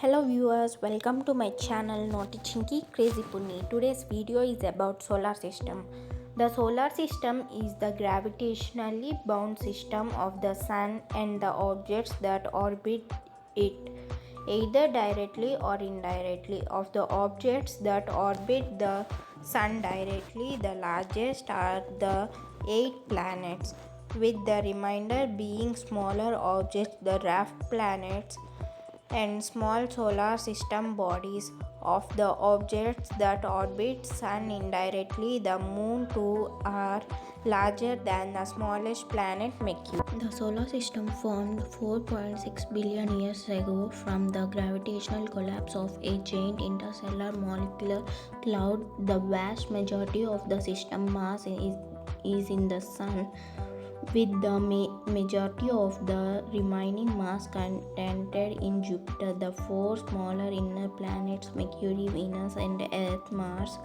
Hello viewers, welcome to my channel Naughty Chinky Crazy Punny. Today's video is about solar system. The solar system is the gravitationally bound system of the sun and the objects that orbit it, either directly or indirectly. Of the objects that orbit the sun directly, the largest are the 8 planets, with the remainder being smaller objects, the dwarf planets and small solar system bodies. Of the objects that orbit sun indirectly, the moon too are larger than the smallest planet Mercury. The solar system formed 4.6 billion years ago from the gravitational collapse of a giant interstellar molecular cloud. The vast majority of the system mass is in the sun, with the majority of the remaining mass concentrated in Jupiter. The four smaller inner planets, Mercury, Venus, and Earth, Mars,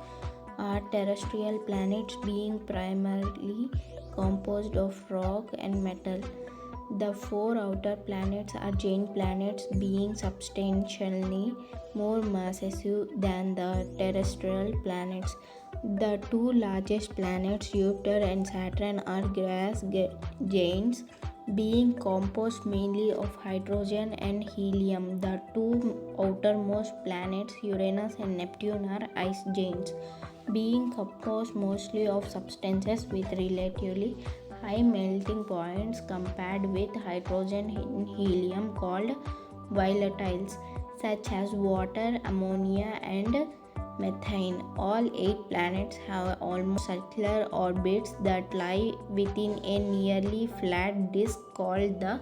are terrestrial planets being primarily composed of rock and metal. The four outer planets are giant planets being substantially more massive than the terrestrial planets. The two largest planets, Jupiter and Saturn, are gas giants being composed mainly of hydrogen and helium. The two outermost planets, Uranus and Neptune, are ice giants being composed mostly of substances with relatively high melting points compared with hydrogen and helium, called volatiles, such as water, ammonia, and methane. All 8 planets have almost circular orbits that lie within a nearly flat disk called the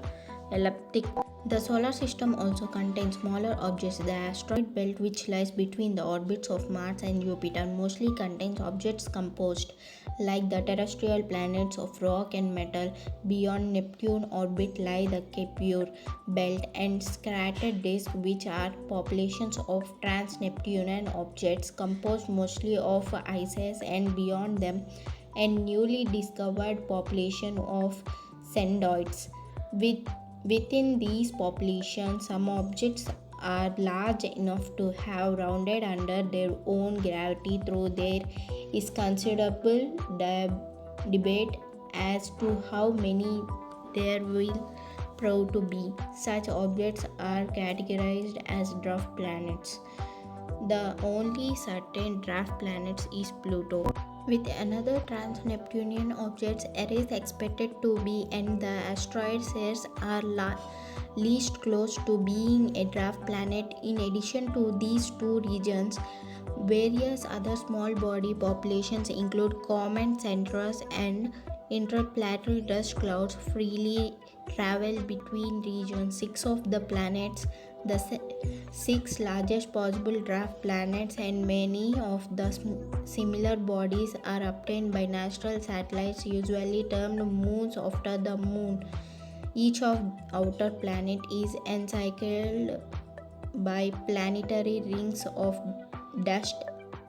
ecliptic. The solar system also contains smaller objects. The asteroid belt, which lies between the orbits of Mars and Jupiter, mostly contains objects composed, like the terrestrial planets, of rock and metal. Beyond Neptune orbit lie the Kuiper belt and Scattered disk, which are populations of trans-Neptunian objects composed mostly of ices, and beyond them a newly discovered population of cenoids. Within these populations, some objects are large enough to have rounded under their own gravity, though there is considerable debate as to how many there will prove to be. Such objects are categorized as dwarf planets. The only certain dwarf planet is Pluto. With another trans-Neptunian objects, Earth is expected to be, and the asteroid Ceres are least close to being a dwarf planet. In addition to these two regions, various other small body populations include comet centers and interplanetary dust clouds freely travel between regions. Six of the planets, the six largest possible dwarf planets, and many of the similar bodies are obtained by natural satellites, usually termed moons after the moon. Each of outer planet is encircled by planetary rings of dust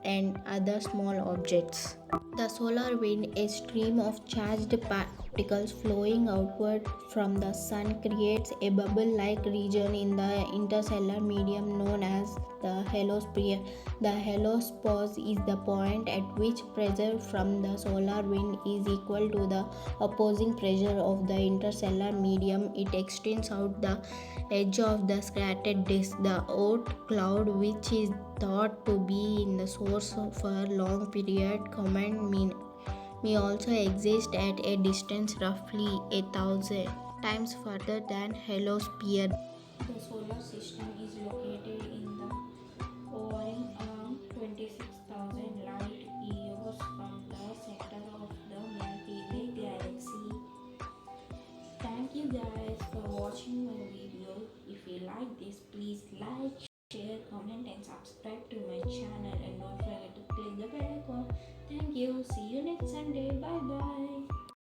and other small objects. The solar wind, a stream of charged particles flowing outward from the sun, creates a bubble-like region in the interstellar medium known as the halosphere. The halosphere is the point at which pressure from the solar wind is equal to the opposing pressure of the interstellar medium. It extends out the edge of the scattered disk. The Oort cloud, which is thought to be in the source for a long period, comet may also exist at a distance roughly 1,000 times further than halosphere. The solar system is located in the hovering around 26,000 light years from the center of the Milky Way galaxy. Thank you guys for watching my video. If you like this, please like, share, comment and subscribe to my channel, and don't forget to click the bell icon. Thank you. See you next Sunday. Bye bye.